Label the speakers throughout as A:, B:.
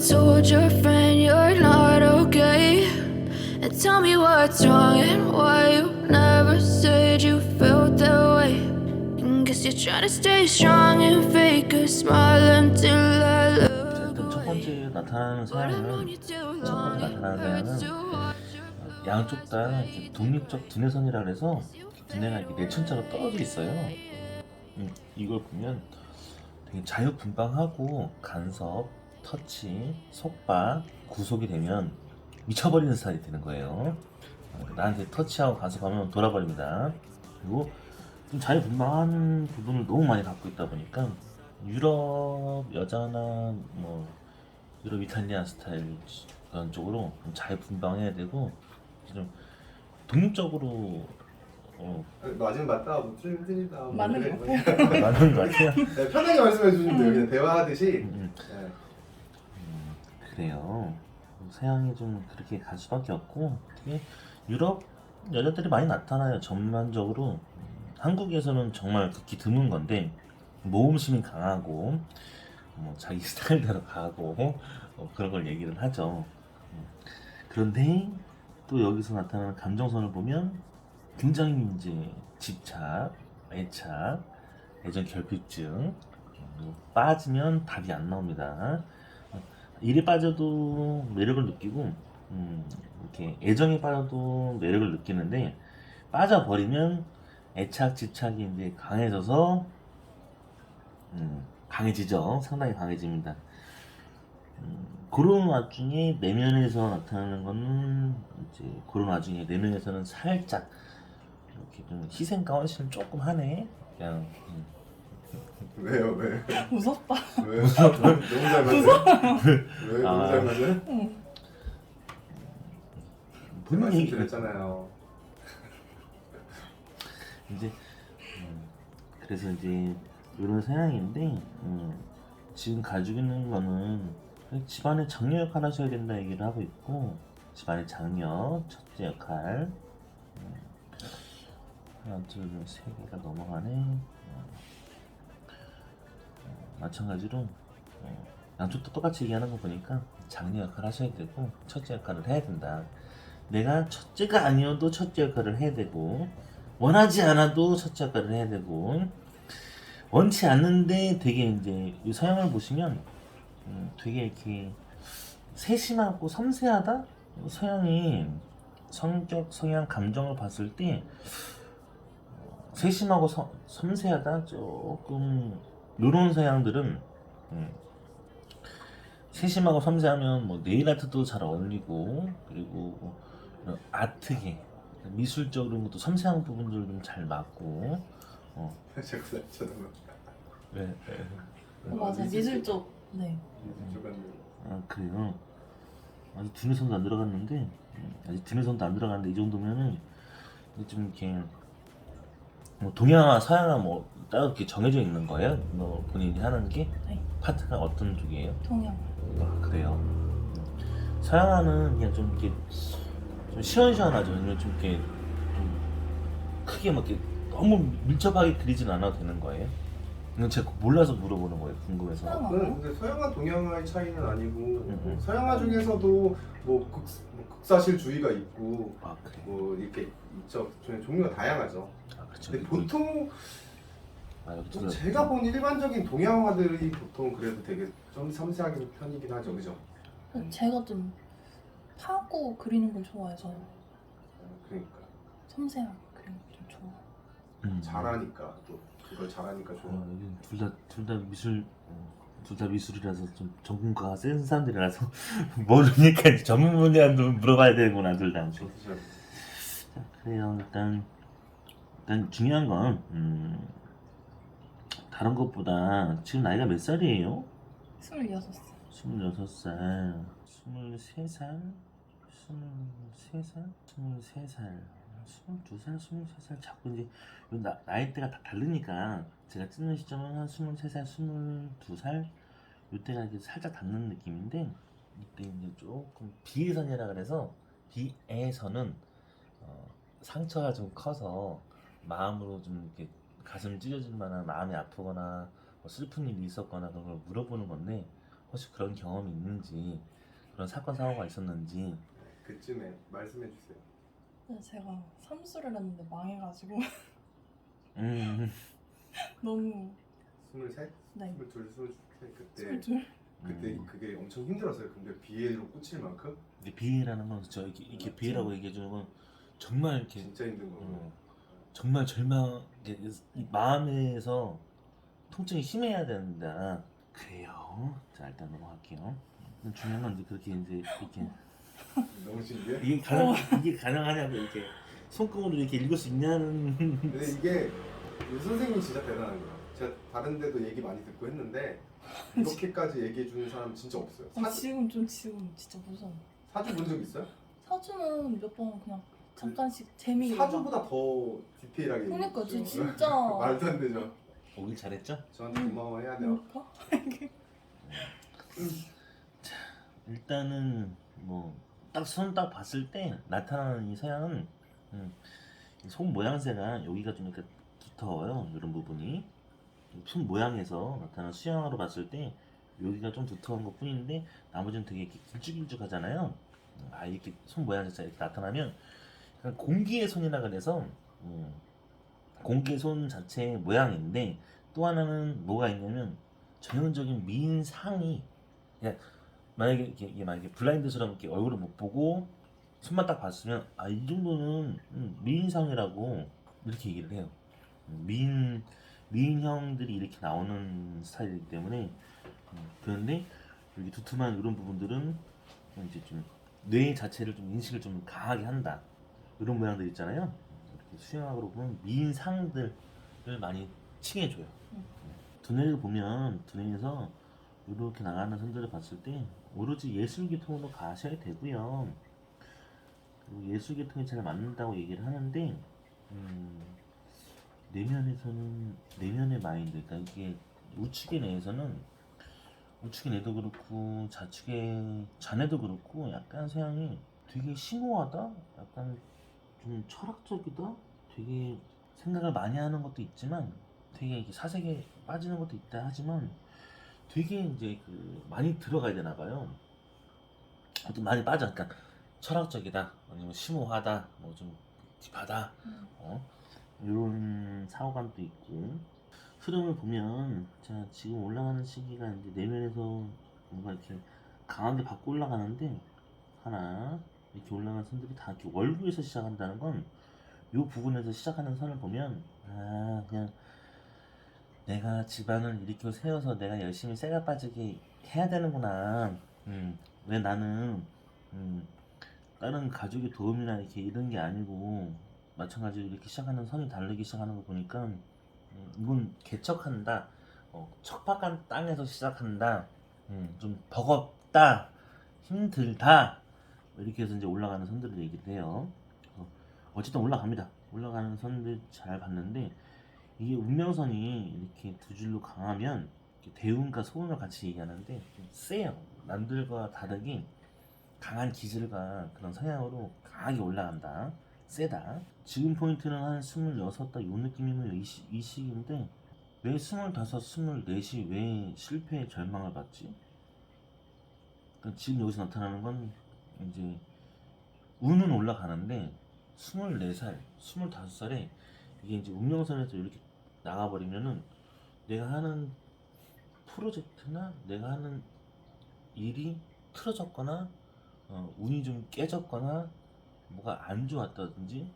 A: told your friend you're not okay? And tell me what's wrong and why you never said you felt that way. And guess you're trying to stay strong and fake a smile until I look
B: 일단 첫 번째
A: away.
B: 나타나는
A: But I've known
B: 서양은
A: you too
B: 첫
A: long,
B: 번째
A: it
B: 나타나는
A: hurts to
B: 서양은
A: watch your
B: 양쪽
A: eyes
B: 다
A: fade
B: 이렇게 독립적 두뇌선이라 그래서 두뇌가 이렇게 내천자로 떨어져 있어요. 이걸 보면 되게 자유분방하고 간섭, 터치, 속박, 구속이 되면 미쳐버리는 스타일이 되는 거예요. 나한테 터치하고 간섭하면 돌아버립니다. 그리고 좀 자유분방한 부분을 너무 많이 갖고 있다 보니까 유럽 여자나 뭐 유럽 이탈리아 스타일 그런 쪽으로 좀 자유분방해야 되고 좀 독립적으로
C: 맞으면 맞다, 뭐 틀리다, 뭐
D: 맞는
C: 그래.
D: 것
B: 많은 것 같아요.
C: 네, 편하게 말씀해 주시면 돼요. 그냥 대화하듯이.
B: 음,
C: 네.
B: 그래요. 서양이 좀 그렇게 갈 수밖에 없고 특히 유럽 여자들이 많이 나타나요. 전반적으로 한국에서는 정말 극히 드문 건데 모험심이 강하고 뭐 자기 스타일대로 가고 그런 걸 얘기를 하죠. 그런데 또 여기서 나타나는 감정선을 보면 굉장히 이제 집착, 애착, 애정 결핍증, 빠지면 답이 안 나옵니다. 일에 빠져도 매력을 느끼고 이렇게 애정에 빠져도 매력을 느끼는데 빠져버리면 애착, 집착이 이제 강해져서 강해지죠. 상당히 강해집니다. 그런 와중에 내면에서 나타나는 거는 이제 그런 와중에 내면에서는 살짝 이렇게 좀 희생가 헌신을 조금 하네. 그냥
C: 왜요? 왜?
D: 무섭다.
C: 왜? 너무 잘 맞아요? 왜? 너무 잘 맞아요?
B: 분명히
C: 말씀드렸잖아요.
B: 이제 그래서 이제 이런 서양인데 지금 가지고 있는 거는 집안의 장녀 역할 하셔야 된다 얘기를 하고 있고 집안의 장녀 첫째 역할 하나 둘세 개가 넘어가네. 마찬가지로 양쪽도 똑같이 얘기하는 거 보니까 장녀 역할 하셔야 되고 첫째 역할을 해야 된다. 내가 첫째가 아니어도 첫째 역할을 해야 되고 원하지 않아도 첫째 역할을 해야 되고 원치 않는데 되게 이제 이 서양을 보시면 되게 이렇게 세심하고 섬세하다? 서양이 성격, 성향, 감정을 봤을 때 세심하고 섬세하다? 조금 요런 서양들은 세심하고 섬세하면 뭐 네일 아트도 잘 어울리고 그리고 아트계 미술적으로 것도 섬세한 부분들 좀 잘 맞고
C: 제가 잘쳐다봐
B: 네.
D: 맞아, 미술 쪽. 네.
C: 미술 같네요.
B: 아 그래요. 아직 두뇌선도 안 들어갔는데 아직 두뇌선도 안 들어갔는데 이 정도면은 좀 이렇게 뭐 동양화 서양화 뭐 따로 이렇게 정해져 있는 거예요? 뭐 본인이 하는 게
D: 네.
B: 파트가 어떤 쪽이에요?
D: 동양.
B: 아 그래요. 서양화는 그냥 좀 이렇게 좀 시원시원하죠. 아니면 좀 이렇게 좀 크게 막 이렇게 너무 밀접하게 그리진 않아도 되는 거예요? 이건 제가 몰라서 물어보는 거예요. 궁금해서.
D: 서양화?
C: 근데 서양화 동양화의 차이는 아니고
B: 음.
C: 서양화 중에서도 뭐 극사실주의가 있고
B: 아 그래.
C: 뭐 이렇게 있죠. 종류가 다양하죠.
B: 아 그렇죠.
C: 근데 보통
B: 아, 여기
C: 좀 제가 본 일반적인 동양화들이 보통 그래도 되게 좀 섬세하게 편이긴 하죠, 그죠?
D: 제가 좀 파고 그리는 걸 좋아해서
C: 그러니까
D: 섬세하게 그리는 걸 좀 좋아.
C: 잘하니까 또 그걸 잘하니까 좋아.
B: 둘다 미술 둘 다 미술이라서 좀 전문가가 센 사람들이라서 모르니까 이제 전문 분야도 물어봐야 되구나 둘 다.
C: 저도 잘
B: 자, 그래요. 일단 중요한 건 다른 것보다 지금 나이가 몇 살이에요?
D: 26살.
B: 26살, 23살, 23살, 23살, 22살, 23살 자꾸 이제 나이대가 다 다르니까 제가 찍는 시점은 한 23살, 22살 이때가 이제 살짝 닿는 느낌인데 이때 이제 조금 비애선이라 그래서 비애선은 상처가 좀 커서 마음으로 좀 이렇게 가슴 찢어질 만한 마음이 아프거나 뭐 슬픈 일이 있었거나 그런 걸 물어보는 건데 혹시 그런 경험이 있는지, 그런 사건 사고가 있었는지.
C: 그쯤에 말씀해 주세요.
D: 근데 제가 삼수를 했는데 망해가지고
B: 음,
D: 너무
C: 23?
D: 네
C: 22, 23 그때
D: 22
C: 그때 그게 엄청 힘들었어요. 근데 BA로 꽂힐 만큼
B: 근데 비애라는 건 저 이렇게 비애라고 얘기해 주는 건 정말 이렇게
C: 진짜 힘든 거고.
B: 정말 절망, 이 마음에서 통증이 심해야 된다. 그래요. 자, 일단 넘어갈게요. 중요한 건 이제 그렇게 이제 이렇게
C: 너무 신기해.
B: 이게 가능하냐고 이렇게 손금으로 이렇게 읽을 수 있냐는.
C: 근데 이게 이 선생님이 진짜 대단한 거예요. 제가 다른 데도 얘기 많이 듣고 했는데 이렇게까지 얘기해 주는 사람 진짜 없어요.
D: 지금 진짜 무서워.
C: 사주 본 적 있어요?
D: 사주는 몇 번 그냥 잠깐씩 재미로
C: 사주보다 더 디테일하게
D: 그러니까
C: 얘기해 주죠.
D: 진짜
C: 말도 안 되죠.
B: 오길 잘했죠?
C: 저한테 고마워해야 돼요.
D: 그러니까
B: 일단은 뭐 딱 손 딱 봤을 때 나타나는 이 서양은 손 모양새가 여기가 좀 이렇게 두터워요. 이런 부분이 손 모양에서 나타나는 수양으로 봤을 때 여기가 좀 두터운 것 뿐인데 나머지는 되게 이렇게 길쭉길쭉하잖아요. 이렇게 손 모양 자체가 이렇게 나타나면 약간 공기의 손이라 그래서 공기의 손 자체의 모양인데, 또 하나는 뭐가 있냐면 전형적인 미인상이, 그냥 만약에 이게 만약에 블라인드처럼 이렇게 얼굴을 못 보고 손만 딱 봤으면 이 정도는 미인상이라고 이렇게 얘기를 해요. 미인형들이 이렇게 나오는 스타일이기 때문에. 그런데 여기 두툼한 이런 부분들은 이제 좀 뇌 자체를 좀 인식을 좀 강하게 한다, 이런 모양들 있잖아요. 이렇게 수영학으로 보면 미인상들을 많이 칭해줘요. 두뇌를 보면 두뇌에서 이렇게 나가는 선들을 봤을 때 오로지 예술계통으로 가셔야 되고요. 그리고 예술계통이 잘 맞는다고 얘기를 하는데, 내면에서는 내면의 마인드, 그러니까 이게 우측의 뇌에서는, 우측의 뇌도 그렇고 좌측의 자뇌도 그렇고 약간 서양이 되게 심오하다, 약간 좀 철학적이다, 되게 생각을 많이 하는 것도 있지만 되게 이렇게 사색에 빠지는 것도 있다 하지만 되게 이제 많이 들어가야 되나 봐요. 아무튼 많이 빠져. 그러니까 철학적이다, 아니면 심오하다, 뭐 좀 딥하다, 이런 사고감도 있고. 흐름을 보면, 자, 지금 올라가는 시기가 이제 내면에서 뭔가 이렇게 강하게 받고 올라가는데, 하나 이렇게 올라가는 선들이 다 이렇게 월구에서 시작한다는 건, 이 부분에서 시작하는 선을 보면 그냥 내가 집안을 이렇게 세워서 내가 열심히 쇠가 빠지게 해야 되는구나. 왜 나는 다른 가족의 도움이나 이렇게 이런 게 아니고 마찬가지로 이렇게 시작하는 선이 다르게 시작하는 거 보니까 이건 개척한다, 척박한 땅에서 시작한다, 좀 버겁다, 힘들다, 이렇게 해서 이제 올라가는 선들을 얘기를 해요. 어쨌든 올라갑니다. 올라가는 선들 잘 봤는데, 이게 운명선이 이렇게 두 줄로 강하면 대운과 소운을 같이 얘기하는데 좀 세요. 남들과 다르게 강한 기질과 그런 성향으로 강하게 올라간다, 세다. 지금 포인트는 한 26다 요 느낌이면 이 시기인데, 왜 25, 24이 왜 실패의 절망을 받지? 그러니까 지금 여기서 나타나는 건 이제 운은 올라가는데 24살, 25살에 이게 이제 운명선에서 이렇게 나가버리면은 내가 하는 프로젝트나 내가 하는 일이 틀어졌거나 운이 좀 깨졌거나 뭐가 안 좋았다든지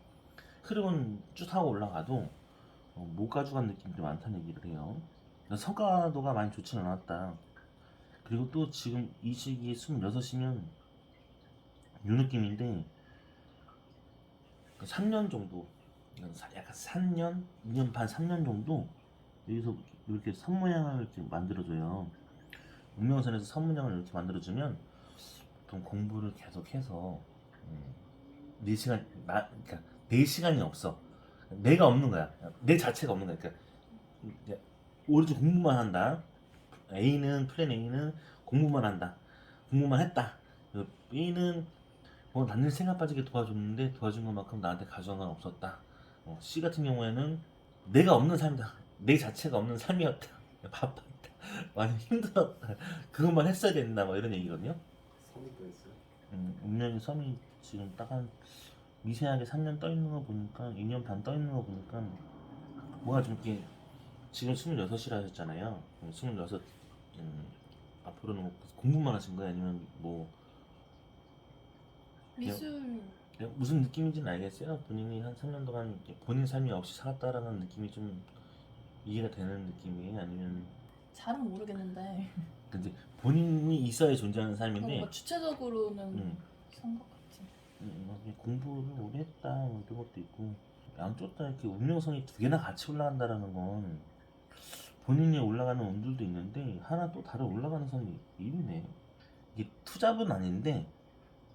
B: 흐름은 쭉 하고 올라가도 못 가져간 느낌이 많다는 얘기를 해요. 성과도가 많이 좋지는 않았다. 그리고 또 지금 이 시기에 26이면 이 느낌인데 3년 정도, 약간 3년, 2년 반, 3년 정도 여기서 이렇게 선 모양을 이렇게 만들어줘요. 운명선에서 선 모양을 이렇게 만들어주면 보통 공부를 계속해서 4시간, 그러니까 4시간이 없어. 내가 없는 거야. 내 자체가 없는 거야. 그러니까 오로지 공부만 한다. 플랜 A는 공부만 한다. 공부만 했다. B는 남들 생각 빠지게 도와줬는데 도와준 것만큼 나한테 가져간 건 없었다. C 같은 경우에는 내가 없는 삶이다. 내 자체가 없는 삶이었다. 바빠 많이 힘들었다. 그것만 했어야 됐나 뭐 이런 얘기거든요.
C: 섬이 또 있어요.
B: 운명의 섬이 지금 딱 한 미세하게 3년 떠 있는 거 보니까 2년 반 떠 있는 거 보니까 뭐가 좀 이렇게 지금 26이라 하셨잖아요. 26 앞으로는 뭐 공부만 하신 거예요? 아니면 뭐
D: 미술
B: 무슨 느낌인지는 알겠어요. 본인이 한 3년 동안 이렇게 본인 삶이 없이 살았다라는 느낌이 좀 이해가 되는 느낌이에요? 아니면
D: 잘은 모르겠는데
B: 근데 본인이 있어야 존재하는 삶인데
D: 뭔가 주체적으로는
B: 음.
D: 산 것 같지.
B: 뭐 그냥 공부를 오래 했다 뭐 이런 것도 있고 양쪽 다 이렇게 운명성이 두 개나 같이 올라간다라는 건 본인이 올라가는 운들도 있는데 하나 또 다른 올라가는 선이 있네. 이게 투잡은 아닌데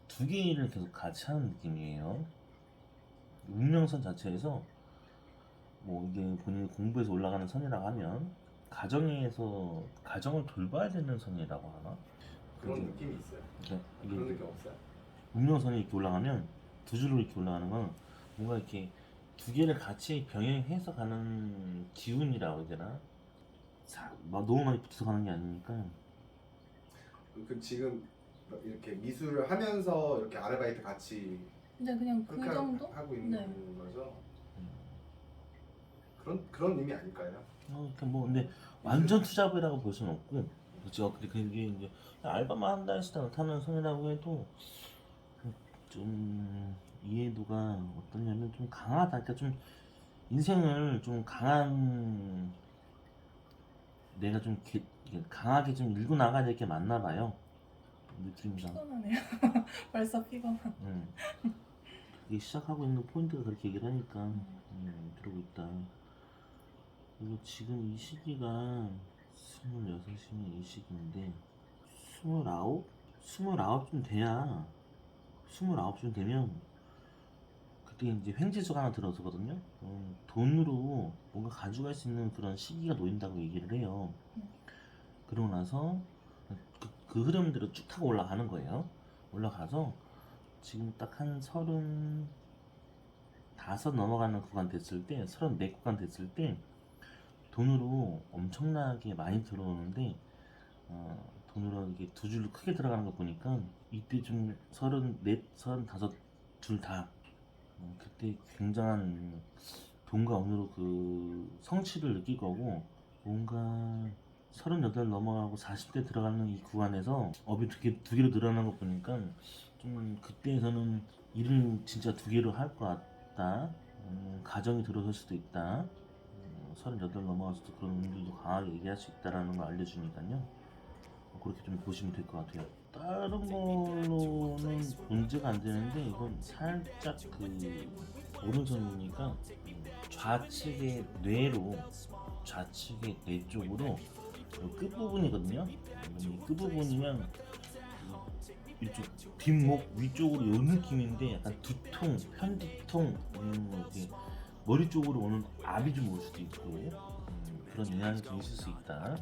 B: 두 개를 계속 같이 하는 느낌이에요. 운명선 자체에서 뭐 이게 본인이 공부해서 올라가는 선이라고 하면 가정에서 가정을 돌봐야 되는 선이라고 하나?
C: 그런 느낌이 있어요.
B: 그러니까
C: 그런
B: 이게
C: 느낌 없어요?
B: 운명선이 이렇게 올라가면 두 줄로 이렇게 올라가는 건 뭔가 이렇게 두 개를 같이 병행해서 가는 기운이라고 해야 되나? 막 너무 많이 붙어서 가는 게 아니니까.
C: 그럼 지금 이렇게 미술을 하면서 이렇게 아르바이트 같이
D: 근데 그냥 그
C: 그렇게
D: 정도?
C: 하고 있는
D: 네.
C: 거죠?
B: 음.
C: 그런 의미 아닐까요?
B: 그러니까 뭐 근데 완전 투잡이라고 볼 수는 없고, 그렇죠. 근데 그게 이제 알바만 한다 했을 때 나타나는 선이라고 해도 좀 이해도가 어떠냐면 좀 강하다. 그러니까 좀 인생을 좀 강한 내가 좀 강하게 좀 밀고 나가야 될 게 맞나 봐요. 느낌상.
D: 피곤하네요. 벌써 피곤한.
B: 이게 시작하고 있는 포인트가 그렇게 얘기를 하니까 그러고 있다. 그리고 지금 이 시기가 26이면 이 시기인데 29? 29쯤 돼야 29쯤 되면 그때 이제 횡재수가 하나 들어서거든요. 돈으로 뭔가 가져갈 수 있는 그런 시기가 놓인다고 얘기를 해요. 그러고 나서 그 흐름대로 쭉 타고 올라가는 거예요. 올라가서 지금 딱 한 35 넘어가는 구간 됐을 때, 34 구간 됐을 때 돈으로 엄청나게 많이 들어오는데 돈으로 이게 두 줄로 크게 들어가는 거 보니까 이때 좀 34, 35 둘 다 그때 굉장한 돈과 운으로 그 성취를 느낄 거고 뭔가 38 넘어가고 40대 들어가는 이 구간에서 업이 두 개로 늘어나는 거 보니까 좀 그때에서는 일을 진짜 두 개로 할 것 같다. 가정이 들어설 수도 있다. 38 넘어가서도 그런 운들도 강하게 얘기할 수 있다라는 걸 알려주니까요. 그렇게 좀 보시면 될 것 같아요. 다른 걸로는 문제가 안 되는데 이건 살짝 그 오른손이니까 좌측의 뇌로 좌측의 뇌 쪽으로 끝부분이거든요. 이 끝부분이면 이쪽 뒷목 위쪽으로 요 느낌인데 약간 두통, 편두통 이렇게 머리 쪽으로 오는 압이 좀 올 수도 있고 그런 영향이 좀 있을 수 있다.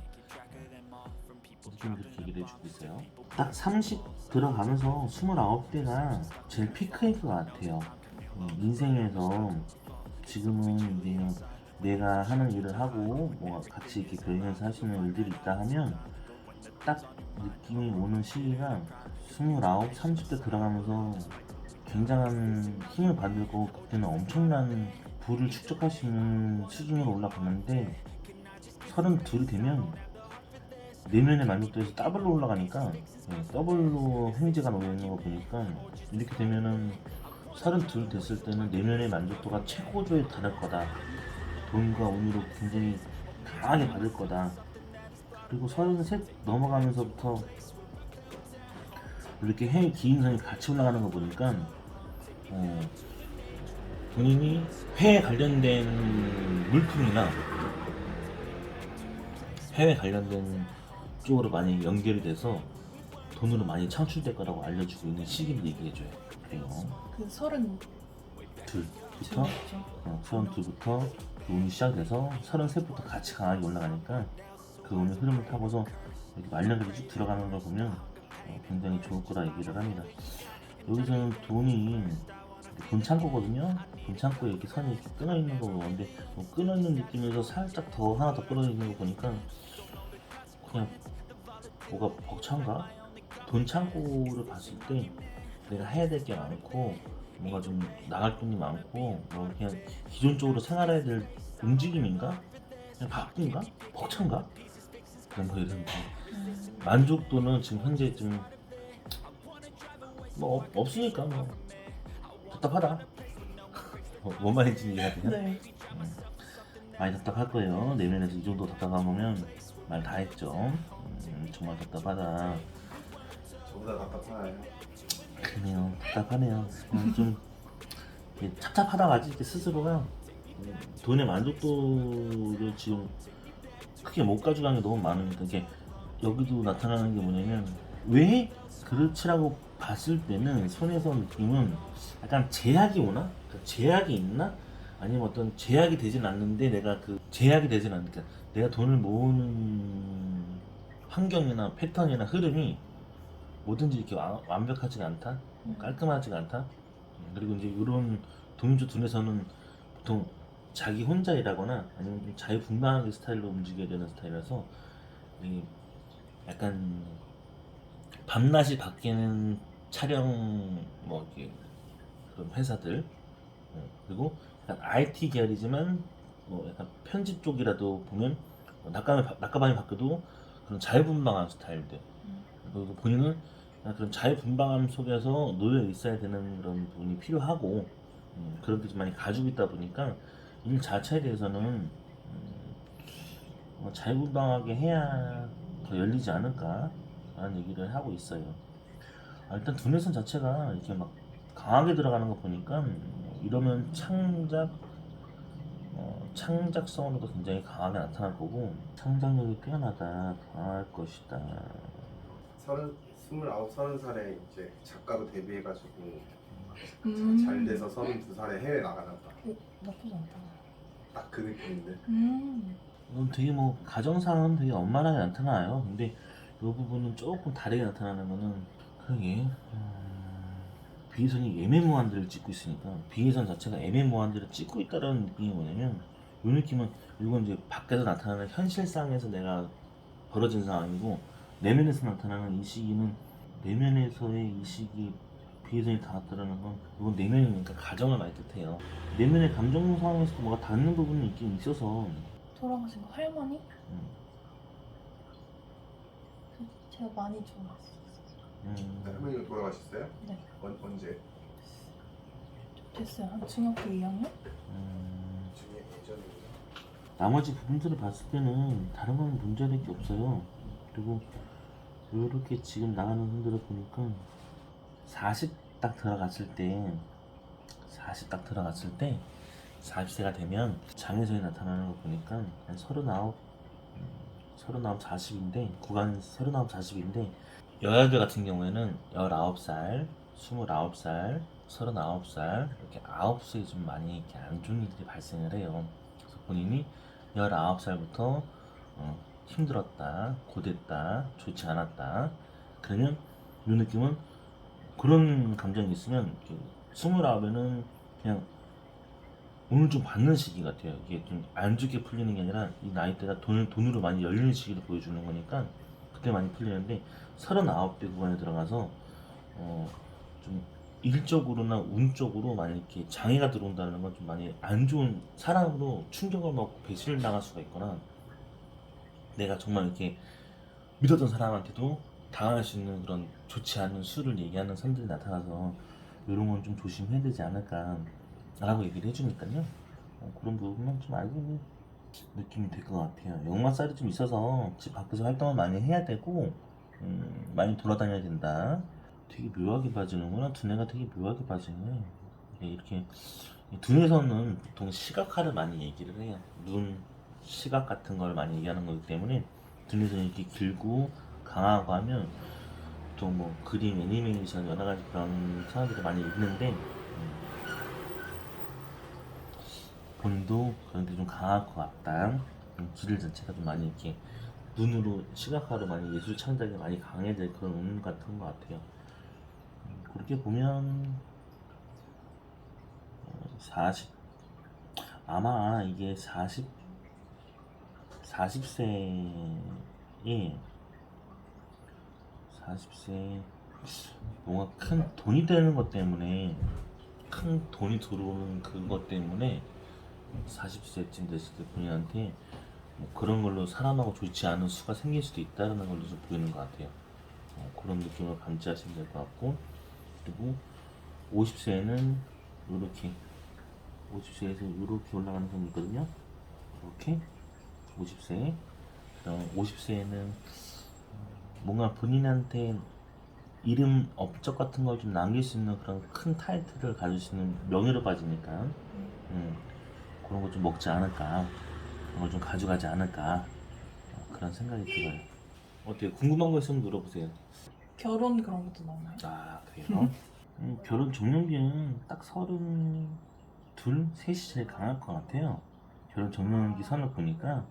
B: 느낌이 그렇게 얘기를 해주고 있어요. 딱 30 들어가면서 29대가 제일 피크일 것 같아요. 인생에서 지금은 이제 내가 하는 일을 하고 뭐 같이 이렇게 병행해서 할 수 있는 일들이 있다 하면 딱 느낌이 오는 시기가 29, 30대 들어가면서 굉장한 힘을 받을 거고 그때는 엄청난 부를 축적할 수 있는 수준으로 올라가는데 32이 되면 내면의 만족도에서 더블로 올라가니까 더블로 횡재가 놓여있는 거 보니까 이렇게 되면은 32 됐을 때는 내면의 만족도가 최고조에 달할 거다. 돈과 운으로 굉장히 강하게 받을 거다. 그리고 33 넘어가면서부터 이렇게 해의 기인선이 같이 올라가는 거 보니까 본인이 해에 관련된 물품이나 해외 관련된 쪽으로 많이 연결이 돼서 돈으로 많이 창출될 거라고 알려주고 있는 시기를 얘기해줘요. 그래요.
D: 그 32죠.
B: 둘부터 그 운이 시작돼서 33부터 같이 강하게 올라가니까 그 운의 흐름을 타고서 이렇게 말년까지 쭉 들어가는 걸 보면 굉장히 좋을 거라 얘기를 합니다. 여기서는 돈이 돈 창고거든요. 돈 창고에 이렇게 선이 이렇게 끊어 있는 거 보는데 끊어 있는 느낌에서 살짝 더 하나 더 끊어 있는 거 보니까 그냥 뭐가 벅찬가? 돈 창고를 봤을 때 내가 해야 될 게 많고 뭔가 좀 나갈 돈이 많고 뭐 그냥 기존적으로 생활해야 될 움직임인가? 그냥 바쁜가? 벅찬가? 그런 거 이런 거. 만족도는 지금 현재 좀 뭐 없으니까 뭐 답답하다. 뭔 말인지 이해가 되냐?
D: 네.
B: 많이 답답할 거예요. 내면에서 이 정도 답답하면 말 다 했죠. 정말 답답하다.
C: 저보다 답답하나요?
B: 그러네요. 답답하네요. 좀 이게 찹찹하다 가지 이렇게 스스로가 돈의 만족도를 지금 크게 못 가져가는 게 너무 많으니까 이게 여기도 나타나는 게 뭐냐면 왜 그렇지라고 봤을 때는 손에서 느낌은 약간 제약이 오나? 그러니까 제약이 있나? 아니면 어떤 제약이 되진 않는데 내가 그 제약이 되진 않으니까 내가 돈을 모으는 환경이나 패턴이나 흐름이 뭐든지 이렇게 완벽하지가 않다, 깔끔하지가 않다. 그리고 이제 이런 돈주 dun에서는 보통 자기 혼자 일하거나 아니면 좀 자유분방하게 스타일로 움직여야 되는 스타일이라서 이 약간 밤낮이 바뀌는 촬영 뭐 이렇게 그런 회사들 그리고 약간 IT 계열이지만 뭐 약간 편집 쪽이라도 보면 낮과밤이 바뀌어도 그런 자유분방한 스타일들 그리고 본인은 그런 자유분방함 속에서 놓여 있어야 되는 그런 부분이 필요하고 그런 게 좀 많이 가지고 있다 보니까 일 자체에 대해서는 자유분방하게 해야 더 열리지 않을까 라는 얘기를 하고 있어요. 일단 두뇌선 자체가 이렇게 막 강하게 들어가는 거 보니까 이러면 창작성으로도 굉장히 강하게 나타날 거고 창작력이 뛰어나다 강할 것이다.
C: 30살에 이제 작가로 데뷔해가지고
D: 음.
C: 잘 돼서 32살에 해외 나가놨다.
D: 나쁘지 않다.
C: 딱 그 느낌인데.
B: 이건 되게 뭐 가정상은 되게 원만하게 나타나요. 근데 이 부분은 조금 다르게 나타나는 거는 그게 비혜선이 애매모호한들을 찍고 있으니까 비혜선 자체가 애매모호한들을 찍고 있다는 느낌이 뭐냐면 이 느낌은 이건 이제 밖에서 나타나는 현실상에서 내가 벌어진 상황이고 내면에서 나타나는 이 시기는 내면에서의 이 시기 비혜선이 닿았다라는 건 이건 내면이니까 가정을 많이 뜻해요. 내면의 감정 상황에서도 뭐가 닿는 부분이 있긴 있어서
D: 돌아가신 거 할머니?
B: 음,
D: 제가 많이 좋아했어요.
C: 할머니가 돌아가셨어요?
D: 네.
C: 언제?
D: 됐어요. 한 중학교 2학년?
C: 중에 예전에.
B: 나머지 부분들을 봤을 때는 다른 건 문제될 게 없어요. 그리고 이렇게 지금 나가는 분들을 보니까 40 딱 들어갔을 때 40세가 되면 장애성이 나타나는 거 보니까 한 39, 40인데 구간 39, 40인데 여자들 같은 경우에는 19살, 29살, 39살 이렇게 9세에 좀 많이 이렇게 안 좋은 일들이 발생을 해요. 그래서 본인이 19살부터 힘들었다, 고됐다, 좋지 않았다. 그러면 이 느낌은 그런 감정이 있으면 29에는 그냥 오늘 좀 받는 시기 같아요. 이게 좀 안 좋게 풀리는 게 아니라 이 나이대가 돈으로 많이 열리는 시기를 보여주는 거니까 그때 많이 풀리는데 39대 구간에 들어가서 좀 일적으로나 운적으로 많이 이렇게 장애가 들어온다는 건 좀 많이 안 좋은 사랑으로 충격을 먹고 배신을 당할 수가 있거나 내가 정말 이렇게 믿었던 사람한테도 당할 수 있는 그런 좋지 않은 수를 얘기하는 선들이 나타나서 이런 건 좀 조심해야 되지 않을까 라고 얘기를 해주니까요. 그런 부분만 좀 알고 느낌이 될 것 같아요. 역마살이 좀 있어서 집 밖에서 활동을 많이 해야 되고 많이 돌아다녀야 된다. 되게 묘하게 빠지는구나. 두뇌가 되게 묘하게 빠지네. 이렇게 두뇌에서는 보통 시각화를 많이 얘기를 해요. 눈, 시각 같은 걸 많이 얘기하는 거기 때문에 두뇌에서는 이렇게 길고 강하고 하면 보통 뭐 그림, 애니메이션 여러 가지 그런 사람들이 많이 있는데 본인도 그런 게 좀 강할 것 같다. 기질 자체가 좀 많이 이렇게 눈으로 시각화로 많이 예술 창작이 많이 강해질 그런 운명 같은 것 같아요. 그렇게 보면 40 아마 이게 40세에 예. 40세 뭔가 큰 돈이 되는 것 때문에 큰 돈이 들어오는 그것 때문에 40세쯤 됐을 때 본인한테 뭐 그런 걸로 사람하고 좋지 않은 수가 생길 수도 있다는 걸로 좀 보이는 것 같아요. 그런 느낌을 감지하시면 될 것 같고, 그리고 50세에는 이렇게 50세에서 이렇게 올라가는 선이 있거든요. 이렇게 50세. 그다음 50세에는 뭔가 본인한테 이름 업적 같은 걸 좀 남길 수 있는 그런 큰 타이틀을 가질 수 있는 명예로 빠지니까 그런 거 좀 먹지 않을까, 그런 걸 좀 가져가지 않을까, 그런 생각이 들어요. 어때요? 궁금한 거 있으면 물어보세요.
D: 결혼 그런 것도 나오나요?
B: 아, 그래요? 결혼 정년기는 딱 32, 3이 제일 강할 것 같아요. 결혼 정년기 선을 보니까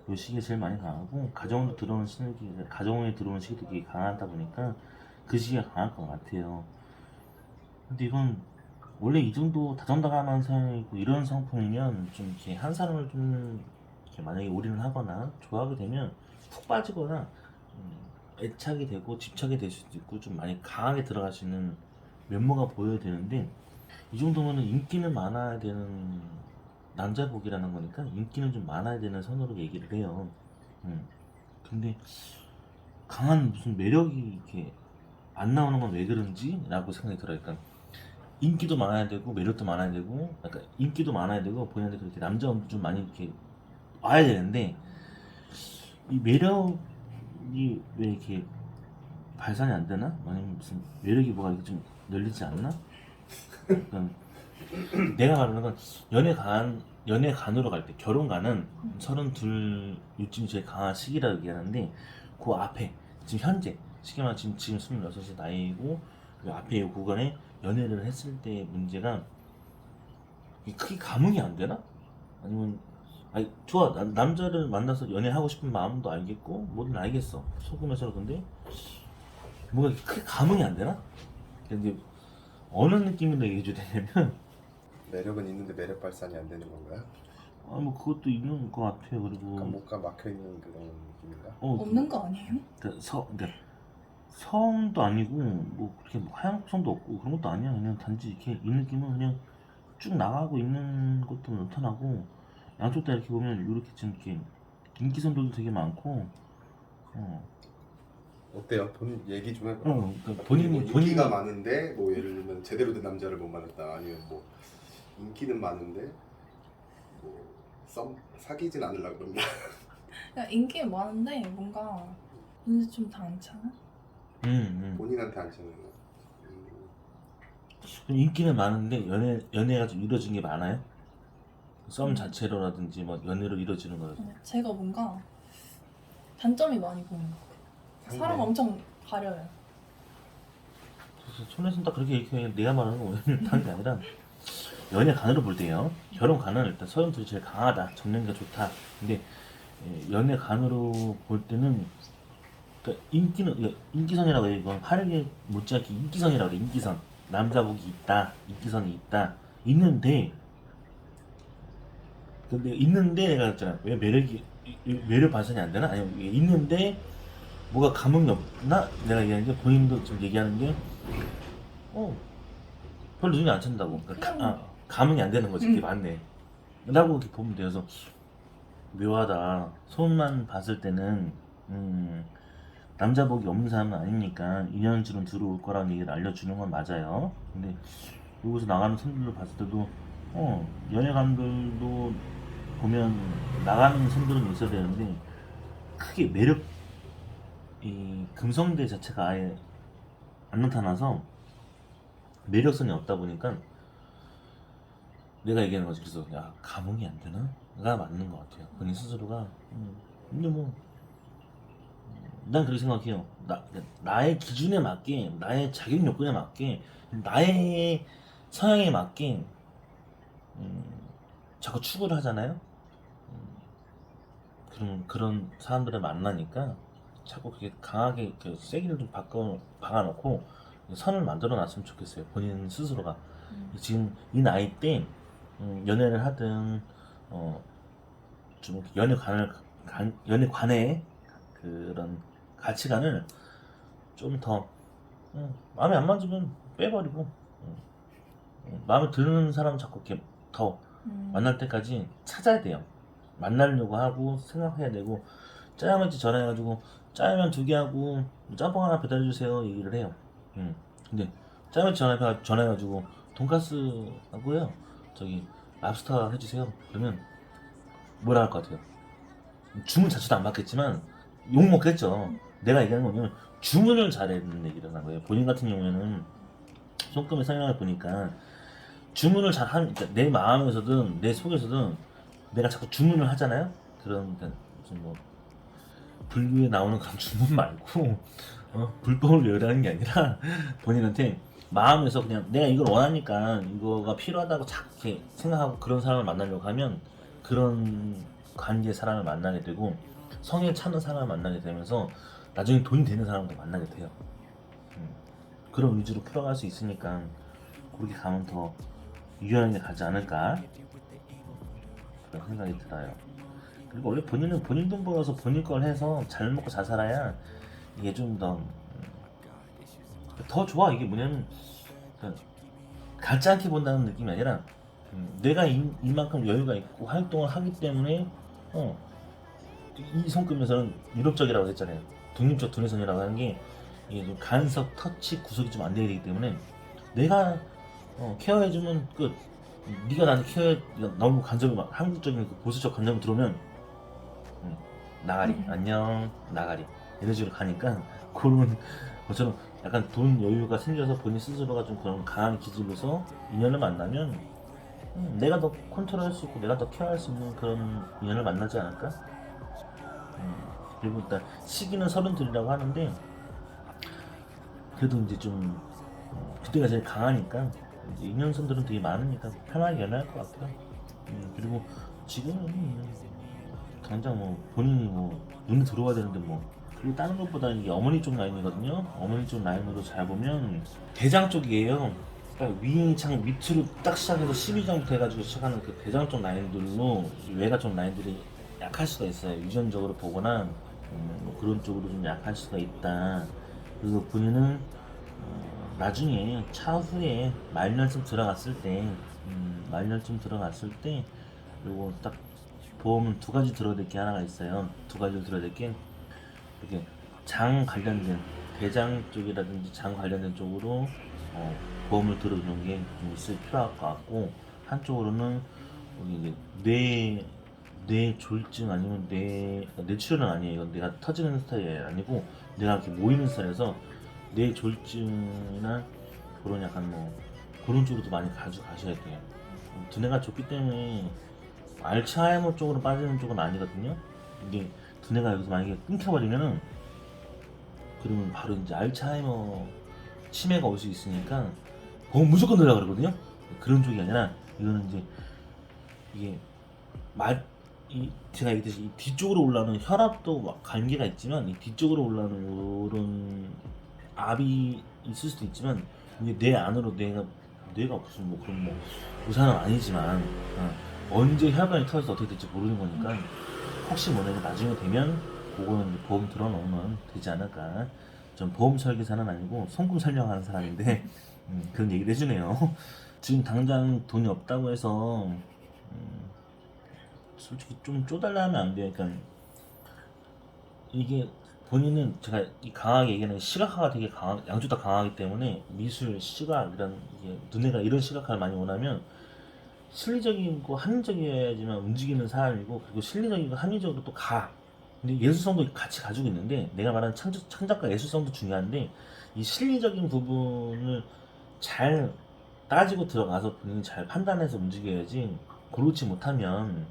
B: 이 시기가 제일 많이 강하고, 가정으로 들어오는 시기, 가정에 들어오는 시기도 되게 강하다 보니까 그 시기가 강할 것 같아요. 근데 이건 원래 이 정도 다정다감한 성이고 이런 성품이면 좀 이렇게 한 사람을 좀 이렇게 만약에 올인을 하거나 좋아하게 되면 푹 빠지거나 애착이 되고 집착이 될 수도 있고 좀 많이 강하게 들어갈 수 있는 면모가 보여야 되는데, 이 정도면은 인기는 많아야 되는 남자복이라는 거니까 인기는 좀 많아야 되는 선으로 얘기를 해요. 근데 강한 무슨 매력이 이렇게 안 나오는 건 왜 그런지 라고 생각이 들어요. 그러니까 인기도 많아야 되고 매력도 많아야 되고, 약간 인기도 많아야 되고 본인한테 그렇게 남자분도 좀 많이 이렇게 와야 되는데, 이 매력이 왜 이렇게 발산이 안 되나? 아니면 무슨 매력이 뭐가 이렇게 좀 열리지 않나? 그러니까 내가 말하는 건 연애간으로 갈 때, 결혼간은 32 요즘 제일 강한 시기라고 얘기하는데, 그 앞에 지금 현재 쉽게 말하면 지금 26의 나이고 그 앞에 이 구간에 연애를 했을 때 문제가 이게 크게 감흥이 안 되나? 아니면 아니 좋아, 남자를 만나서 연애하고 싶은 마음도 알겠고 뭐든 알겠어, 속으면서. 근데 뭔가 이렇게 크게 감흥이 안 되나? 근데 어느 느낌으로 얘기해줘야 되냐면
C: 매력은 있는데 매력 발산이 안 되는 건가요?
B: 뭐 그것도 있는 것 같아요. 그리고
C: 약간 목가 막혀 있는 그런 느낌인가?
D: 없는 거 아니에요?
B: 그러니까 성도 아니고 뭐 그렇게 뭐 하향성도 없고 그런 것도 아니야. 그냥 단지 이렇게 이 느낌은 그냥 쭉 나가고 있는 것도 나타나고, 양쪽 다 이렇게 보면 이렇게 지금 이렇게 인기선들도 되게 많고,
C: 어때요? 본인 얘기 좀 해봐.
B: 그러니까
C: 뭐
B: 본인이
C: 인기가 많은데 뭐 예를 들면 제대로 된 남자를 못 만났다, 아니면 뭐 인기는 많은데 뭐 사귀진 않으려고 그런다.
D: 그러니까 인기 많은데 뭔가 눈에 좀 다 안 차나?
C: 본인한테 안 차는 거.
B: 인기는 많은데 연애가 좀 이루어진 게 많아요? 썸 자체로라든지 뭐 연애로 이루어지는 거라든지.
D: 제가 뭔가 단점이 많이 보이는 것 같아요. 사람 엄청 가려요.
B: 그래서 손에서는 딱 그렇게 얘기해. 내가 말하는 건 오해를 하는 게 아니라 연애 간으로 볼 때요, 결혼 간은 일단 32이 제일 강하다, 정년기가 좋다. 근데 연애 간으로 볼 때는 그러니까 인기선이라고 해요. 이건 화려하게 못지않게 인기선이라고 그래. 인기선, 남자복이 있다, 인기선이 있다, 있는데, 근데 있는데 내가 했잖아, 왜 매력 발산이 안 되나? 아니면 있는데 뭐가 감흥이 없나? 내가 얘기하는 게, 본인도 지금 얘기하는 게 별로 눈이 안 찬다고. 그러니까 감흥이 안 되는 거지. 그게 맞네 라고 이렇게 보면 돼요. 그래서 묘하다, 손만 봤을 때는 남자복이 없는 사람은 아니니까 인연줄은 들어올 거라는 얘기를 알려주는 건 맞아요. 근데 여기서 나가는 손들로 봤을 때도 연예감들도 보면 나가는 손들은 있어야 되는데, 크게 매력, 이 금성대 자체가 아예 안 나타나서 매력성이 없다 보니까 내가 얘기하는 거지. 그래서 야, 감흥이 안 되나? 가 맞는 것 같아요. 본인 스스로가. 근데 뭐 난 그렇게 생각해요. 나의 기준에 맞게, 나의 자격 요건에 맞게, 나의 성향에 맞게 자꾸 추구를 하잖아요. 그런 사람들을 만나니까 자꾸 그렇게 강하게 세기를 좀 박아놓고 선을 만들어 놨으면 좋겠어요. 본인 스스로가 지금 이 나이 때 연애를 하든 좀 연애관에 그런 가치관을 좀 더 마음에 안 맞으면 빼버리고 마음에 드는 사람 자꾸 이렇게 더 만날 때까지 찾아야 돼요. 만나려고 하고 생각해야 되고 짜장면집 전화해가지고 짜장면 2개 하고 짬뽕 하나 배달해주세요 얘기를 해요. 근데 짜장면집 전화해가지고 돈가스 하고요 저기 랍스터 해주세요 그러면 뭐라 할 것 같아요? 주문 자체도 안 받겠지만 욕 먹겠죠. 내가 얘기하는 건 뭐냐면 주문을 잘해야 되는 얘기를 하는 거예요. 본인 같은 경우에는 손금의 성향을 보니까 주문을 잘하는, 그러니까 내 마음에서든 내 속에서든 내가 자꾸 주문을 하잖아요. 그러니까 무슨 뭐 불교에 나오는 그런 주문 말고 불법을 외우라는 게 아니라 본인한테 마음에서 그냥 내가 이걸 원하니까 이거가 필요하다고 자꾸 이렇게 생각하고 그런 사람을 만나려고 하면 그런 관계의 사람을 만나게 되고 성에 차는 사람을 만나게 되면서 나중에 돈이 되는 사람도 만나게 돼요. 그런 위주로 풀어갈 수 있으니까 그렇게 가면 더 유연하게 가지 않을까 그런 생각이 들어요. 그리고 원래 본인은 본인 돈 벌어서 본인 걸 해서 잘 먹고 잘 살아야 이게 좀 더 좋아. 이게 뭐냐면 같지 않게 본다는 느낌이 아니라 내가 이만큼 여유가 있고 활동을 하기 때문에 이 손금에서는 유럽적이라고 했잖아요. 독립적 두뇌선이라고 하는 게 이게 좀 간섭, 터치, 구속이 좀 안 되기 때문에 내가 케어해주면 끝. 네가 나한테 케어해. 너무 간섭이 막 한국적인 그 보수적 간섭이 들어오면 나가리 안녕 나가리 이런 식으로 가니까 그런 것처럼 약간 돈 여유가 생겨서 본인 스스로가 좀 그런 강한 기질로서 인연을 만나면 내가 더 컨트롤할 수 있고 내가 더 케어할 수 있는 그런 인연을 만나지 않을까? 그리고 일단 시기는 32이라고 하는데 그래도 이제 좀 그때가 제일 강하니까 이제 인연선들은 되게 많으니까 편하게 연애할 것 같아요. 그리고 지금은 당장 뭐 본인이 뭐 눈에 들어와야 되는데 뭐 그리고 다른 것보다 이게 어머니 쪽 라인이거든요. 어머니 쪽 라인으로 잘 보면 대장 쪽이에요. 그러니까 위창 밑으로 딱 시작해서 12장부터 해가지고 시작하는 그 대장 쪽 라인들로 외가 쪽 라인들이 약할 수가 있어요. 유전적으로 보거나 뭐 그런 쪽으로 좀 약할 수가 있다. 그리고 본인은 나중에 차후에 말년쯤 들어갔을 때 요거 딱 보험은 2가지 들어야 될 게 하나가 있어요. 2가지를 들어야 될 게 이렇게 장 관련된 대장 쪽이라든지 장 관련된 쪽으로 보험을 들어주는 게 좀 있을 필요할 것 같고 한쪽으로는 여기 이제 뇌 졸증 아니면 뇌출혈은 아니에요. 이건 뇌가 터지는 스타일이 아니고 뇌가 이렇게 모이는 스타일에서 뇌 졸증이나 그런 약간 뭐 그런 쪽으로도 많이 가져가셔야 돼요. 두뇌가 좁기 때문에 알츠하이머 쪽으로 빠지는 쪽은 아니거든요. 이게 두뇌가 여기서 만약에 끊겨버리면은 그러면 바로 이제 알츠하이머 치매가 올 수 있으니까 보험 무조건 넣으려고 그러거든요. 그런 쪽이 아니라 이거는 이제 이게 제가 얘기했듯이 이 뒤쪽으로 올라오는 혈압도 막 관계가 있지만 이 뒤쪽으로 올라오는 그런 압이 있을 수도 있지만 이게 내 안으로 뇌가 무슨 뭐 그런 뭐 의사는 아니지만 언제 혈관이 터져서 어떻게 될지 모르는 거니까 혹시 모르는 나중에 되면 그거는 보험 들어놓으면 되지 않을까. 전 보험 설계사는 아니고 송금 설명하는 사람인데 그런 얘기를 해주네요. 지금 당장 돈이 없다고 해서 솔직히 좀 쪼달라 하면 안 돼요. 그러니까 이게 본인은 제가 강하게 얘기하는 시각화가 되게 양쪽 다 강하기 때문에 미술, 시각 이런 두뇌가 이런 시각화를 많이 원하면 실리적이고 합리적이어야지만 움직이는 사람이고 그리고 실리적이고 합리적으로 또 가. 근데 예술성도 같이 가지고 있는데 내가 말하는 창작과 예술성도 중요한데 이 실리적인 부분을 잘 따지고 들어가서 본인이 잘 판단해서 움직여야지 그렇지 못하면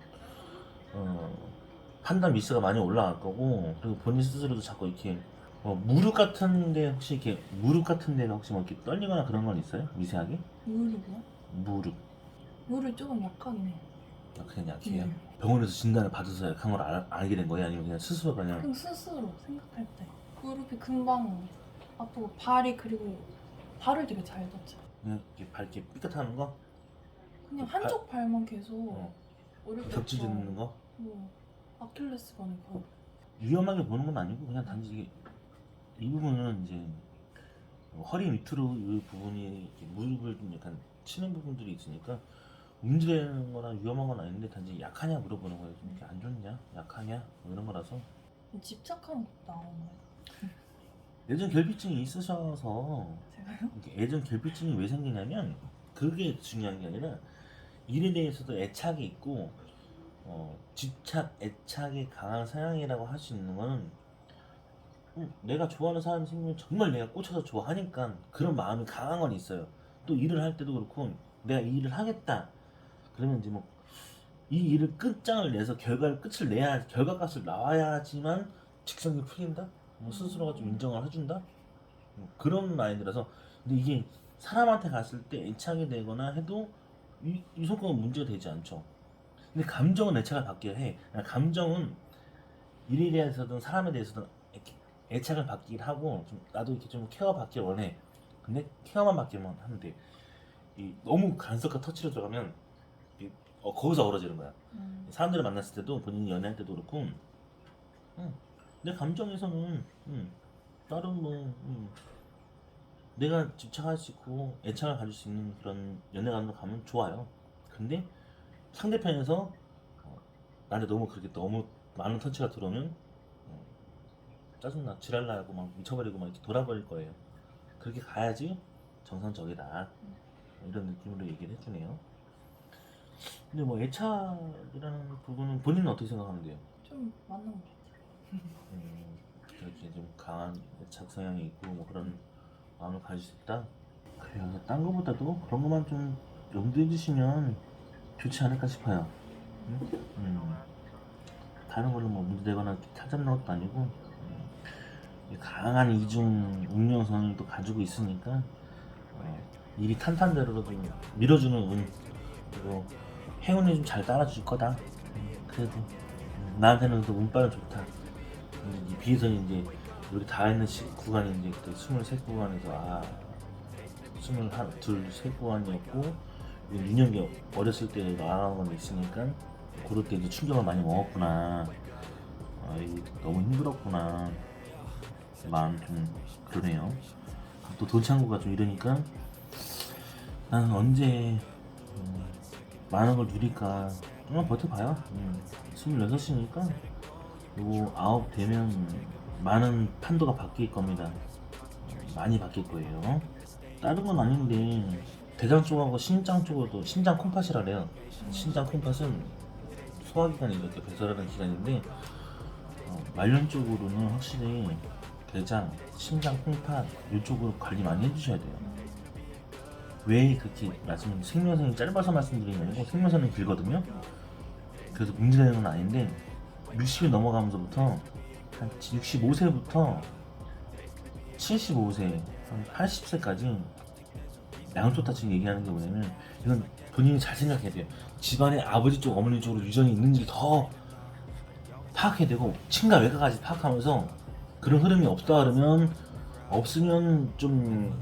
B: 판단 미스가 많이 올라갈 거고 그리고 본인 스스로도 자꾸 이렇게 무릎 같은데 혹시 이렇게 무릎 같은 데가 혹시 뭐 이렇게 떨리거나 그런 건 있어요? 미세하게?
D: 무릎이요?
B: 무릎
D: 무릎이 조금 약하긴 해요.
B: 그냥 약해요? 병원에서 진단을 받아서 약한 걸 알게 된 거예요? 아니면 그냥 스스로 그냥
D: 그냥 스스로 생각할 때 무릎이 금방 아프고 그리고 발을 되게 잘 다쳐요.
B: 그냥 이렇게 발 이렇게 삐끗하는 거?
D: 그냥 한쪽 발만 계속
B: 어.
D: 어릴 때부터
B: 겹치는 거?
D: 뭐 아킬레스건을
B: 위험하게 보는 건 아니고 그냥 단지 이 부분은 이제 허리 밑으로 이 부분이 이렇게 무릎을 좀 약간 치는 부분들이 있으니까 움직이는 거나 위험한 건 아닌데 단지 약하냐 물어보는 거예요. 좀 이렇게 안 좋냐, 약하냐 뭐 이런 거라서.
D: 집착하는 것도 나오나요?
B: 예전 결핍증이 있으셔서
D: 제가요?
B: 이렇게 예전 결핍증이 왜 생기냐면 그게 중요한 게 아니라 일에 대해서도 애착이 있고 집착, 애착이 강한 성향이라고 할 수 있는 거는 내가 좋아하는 사람이 생기면 정말 내가 꽂혀서 좋아하니까 그런 마음이 강한 건 있어요. 또 일을 할 때도 그렇고 내가 이 일을 하겠다 그러면 이제 뭐 이 일을 끝장을 내서 끝을 내야 결과값을 나와야지만 직성이 풀린다. 뭐 스스로가 좀 인정을 해준다. 뭐 그런 마인드라서. 근데 이게 사람한테 갔을 때 애착이 되거나 해도 이 성격은 문제가 되지 않죠. 근데 감정은 애착을 받게 해. 감정은 일에 대해서든 사람에 대해서든 이렇게 애착을 받긴 하고 좀 나도 이렇게 좀 케어받길 원해. 근데 케어만 받기만 하면 돼. 너무 간섭과 터치로 들어가면 거기서 얼어지는 거야. 사람들을 만났을 때도 본인이 연애할 때도 그렇고 내 감정에서는 다른 뭐 내가 집착할 수 있고 애착을 가질 수 있는 그런 연애관으로 가면 좋아요. 근데 상대편에서 나한테 너무 그렇게 너무 많은 터치가 들어오면 짜증나 지랄나고 막 미쳐버리고 막 이렇게 돌아버릴 거예요. 그렇게 가야지 정상적이다 이런 느낌으로 얘기를 해주네요. 근데 뭐 애착이라는 부분은 본인은 어떻게 생각하면 돼요?
D: 좀 맞는 것 같아요.
B: 그렇게 좀 강한 애착 성향이 있고 뭐 그런 마음을 가질 수 있다. 그래요. 딴 거보다도 그런 것만 좀 염두해 주시면 좋지 않을까 싶어요. 다른 걸로 뭐 문제되거나 찾아내는 것도 아니고 강한 이중 운명성을 또 가지고 있으니까 일이 탄탄대로도 좀 밀어주는 운 그리고 행운이 좀 잘 따라줄 거다. 그래도 나한테는 또 운빨은 좋다. 이 비에서는 이제 이렇게 다 있는 구간이 이제 그때 23구간에서 23구간이었고 윤영이 어렸을 때 나가는 건 있으니까 그럴 때 이제 충격을 많이 먹었구나. 이거 너무 힘들었구나. 마음 좀 그러네요. 또 돈창구가 좀 이러니까 나는 언제 많은 걸 누릴까 조금만 버텨봐요. 26이니까 요거 9 되면 많은 판도가 바뀔 겁니다. 많이 바뀔 거예요. 다른 건 아닌데 대장 쪽하고 신장 쪽으로도 신장 콩팥이라 그래요. 신장 콩팥은 소화기관이 이렇게 배설하는 기관인데 말년 쪽으로는 확실히 대장, 신장, 콩팥 이쪽으로 관리 많이 해주셔야 돼요. 왜 그렇게 생명선이 짧아서 말씀드리는 게 아니고 생명선은 길거든요. 그래서 문제되는 건 아닌데 60이 넘어가면서부터 한 65세부터 75세, 한 80세까지 양쪽 다 지금 얘기하는 게 뭐냐면 이건 본인이 잘 생각해야 돼요. 집안에 아버지 쪽, 어머니 쪽으로 유전이 있는지 더 파악해야 되고 친가 외가까지 파악하면서 그런 흐름이 없다 그러면 없으면 좀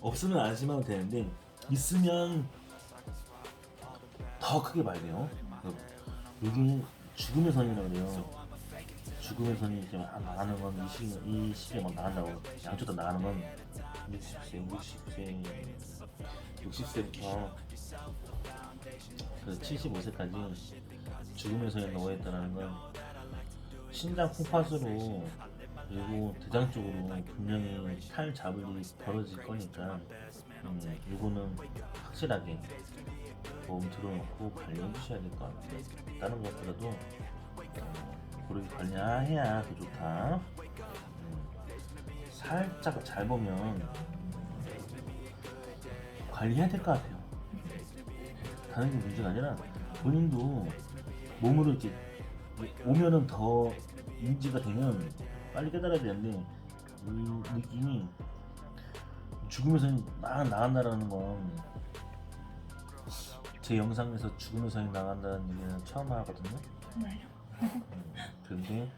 B: 없으면 안심하면 되는데 있으면 더 크게 봐야 돼요. 여기 죽음의 선이라고 그래요. 죽음의 선이 이렇게 나가는 건 이 시기에 막 나간다고 양쪽 다 나가는 건 60세부터 75세까지 죽음의 선에 넣어있다는 건 신장 콩팥으로 그리고 대장 쪽으로 분명히 탈 잡을 일이 벌어질 거니까 이거는 확실하게 보험 들어놓고 관리해 주셔야 될 것 같아요. 다른 것보다도 그렇게 관리해야 더 좋다. 살짝 잘 보면 관리해야 될 것 같아요. 다른 게 문제가 아니라 본인도 몸으로 이렇게 오면은 더 인지가 되면 빨리 깨달아야 되는데 이 느낌이 죽음에서 나간다라는 건 제 영상에서 죽음에서 나간다는 얘기는 처음 하거든요.
D: 정말요?
B: 그런데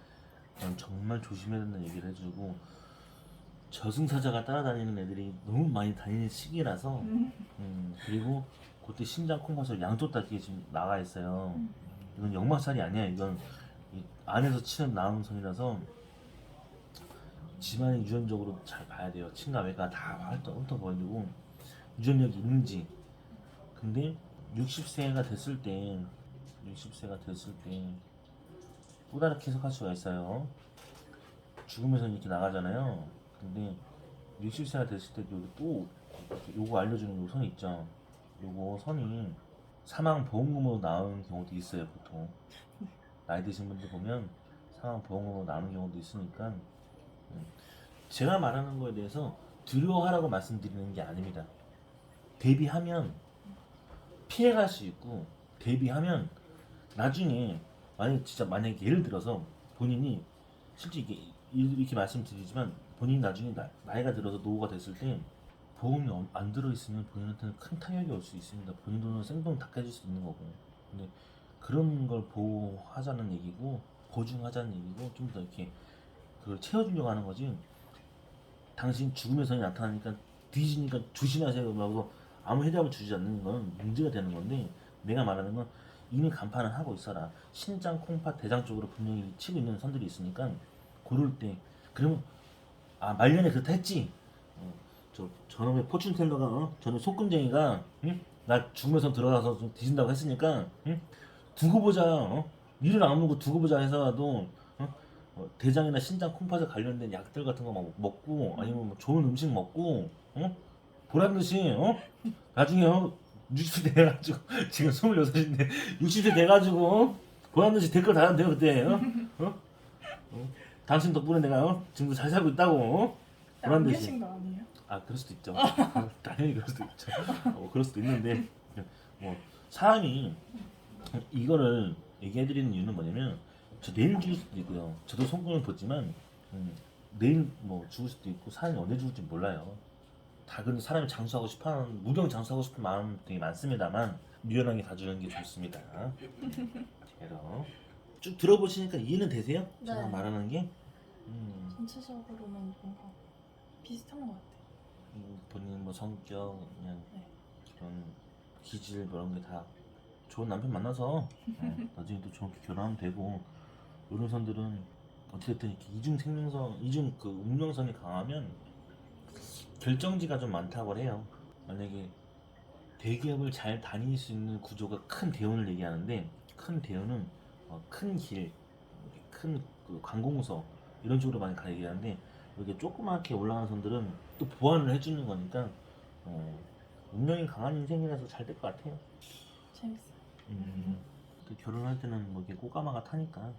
B: 난 정말 조심해야 된다는 얘기를 해주고 저승사자가 따라다니는 애들이 너무 많이 다니는 시기라서 그리고 그때 신장 콩팥을 양쪽 다 지금 나가 있어요. 이건 역마살이 아니야. 이건 이 안에서 치는 나음성이라서 집안이 유전적으로 잘 봐야 돼요. 친가 외가 다 훑어보려고 유전력이 있는지. 근데 60세가 됐을 때 또 다르게 해석할 수가 있어요. 죽음에서 이렇게 나가잖아요. 근데 60세가 됐을 때 여기 또 요거 알려주는 요 선이 있죠. 요거 선이 사망보험금으로 나오는 경우도 있어요. 보통 나이 드신 분들 보면 사망보험금으로 나오는 경우도 있으니까 제가 말하는 거에 대해서 두려워하라고 말씀드리는 게 아닙니다. 대비하면 피해갈 수 있고, 대비하면 나중에 만약에 예를 들어서 본인이 실제 이렇게 말씀드리지만 본인이 나중에 나이가 들어서 노후가 됐을 때 보험이 안 들어있으면 본인한테는 큰 타격이 올 수 있습니다. 본인 돈으로 생돈 다 깨질 수 있는 거고. 근데 그런 걸 보호하자는 얘기고, 보증하자는 얘기고, 좀 더 이렇게 그걸 채워주려고 하는 거지. 당신 죽음의 선이 나타나니까 뒤지니까 조심하세요 라고 아무 해답을 주지 않는 건 문제가 되는 건데, 내가 말하는 건 이미 간판을 하고 있어라. 신장, 콩팥, 대장 쪽으로 분명히 치고 있는 선들이 있으니까 고를 때 그러면 말년에 그렇다 했지. 저놈의 포춘텔러가 저놈의 속금쟁이가 나 죽음의 선 들어가서 좀 뒤진다고 했으니까 두고 보자. 일을 안 먹고 두고 보자 해서라도 대장이나 신장, 콩팥에 관련된 약들 같은 거 막 먹고 아니면 뭐 좋은 음식 먹고 보란 듯이 나중에 60세 돼가지고 지금 26인데 60세 돼가지고 보란 듯이 댓글 달아도 돼요 그때. 당신 덕분에 내가 지금도 잘 살고 있다고. 보란
D: 안
B: 듯이.
D: 계신 거 아니에요?
B: 그럴 수도 있죠. 당연히 그럴 수도 있죠. 그럴 수도 있는데 사람이 이거를 얘기해드리는 이유는 뭐냐면, 저 내일 죽을 수도 있고요. 저도 손금을 벗지만 내일 죽을 수도 있고 사람이 언제 죽을지 몰라요. 다 그런 사람이 장수하고 싶어하는, 무령 장수하고 싶은 마음 되게 많습니다만 유연하게 가주는 게 좋습니다. 그래서 쭉 들어보시니까 이해는 되세요?
D: 네.
B: 제가 말하는 게
D: 전체적으로는 뭔가 비슷한 것 같아요.
B: 본인 성격 그냥
D: 네.
B: 그런 기질 그런 게 다 좋은 남편 만나서 나중에 또 좋게 결혼하면 되고, 이런 선들은 어쨌든 이렇게 이중 생명성, 이중 그 운명선이 강하면 결정지가 좀 많다고 해요. 만약에 대기업을 잘 다닐 수 있는 구조가 큰 대운을 얘기하는데, 큰 대운은 큰 길, 큰 그 관공서 이런 쪽으로 많이 얘기하는데, 이렇게 조그맣게 올라가는 선들은 또 보완을 해주는 거니까 운명이 강한 인생이라서 잘 될 것 같아요.
D: 재밌어요.
B: 또 결혼할 때는 뭐 이렇게 꽃가마가 타니까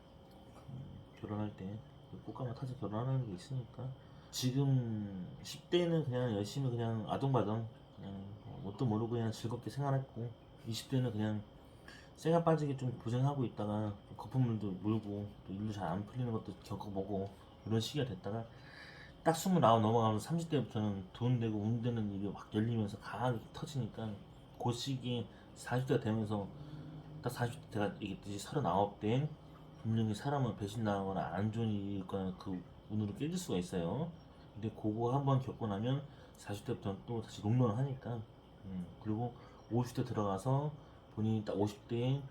B: 결혼할 때 꽃가마 타서 결혼하는 게 있으니까, 지금 10대는 그냥 열심히 그냥 아동바동 그냥 뭣도 모르고 그냥 즐겁게 생활했고, 20대는 그냥 쇠가 빠지게 좀 고생하고 있다가 거품물도 물고 또 일도 잘 안 풀리는 것도 겪어보고 이런 시기가 됐다가 딱 29 넘어가면서 30대부터는 돈 되고 운 되는 일이 확 열리면서 강하게 터지니까, 그 시기에 40대가 되면서 딱 40대가 얘기했듯이 39대 분명히 사람을 배신당하거나 안 좋은 일이 있거나 그 운으로 깨질 수가 있어요. 근데 그거 한번 겪고 나면 40대부터는 또 다시 롱런을 하니까 그리고 50대 들어가서 본인이 딱 50대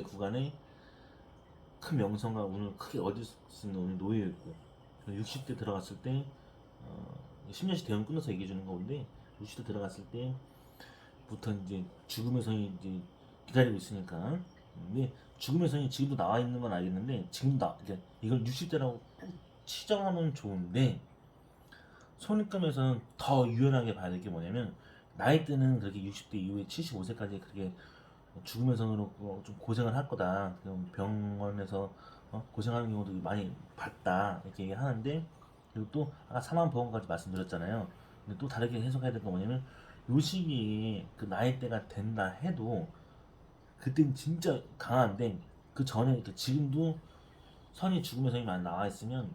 B: 구간에 큰 명성과 운을 크게 얻을 수 있는 운이 놓여 있고, 60대 들어갔을 때 10년씩 대운 끊어서 얘기해 주는 건데, 60대 들어갔을 때부터 이제 죽음의 성이 이제 기다리고 있으니까. 근데 죽음의 성이 지금도 나와 있는 건 알겠는데, 지금도 이걸 60대라고 꼭 치정하면 좋은데, 손익금에서는 더 유연하게 봐야 될 게 뭐냐면, 나이 때는 그렇게 60대 이후에 75세까지 그렇게 죽음의 성으로 좀 고생을 할 거다, 병원에서 고생하는 경우도 많이 봤다 이렇게 얘기하는데, 그리고 또 아까 사망보험까지 말씀드렸잖아요. 근데 또 다르게 해석해야 될 거 뭐냐면, 요 시기에 그 나이대가 된다 해도 그때는 진짜 강한데, 그 전에 지금도 선이 죽음의 성이 많이 나와 있으면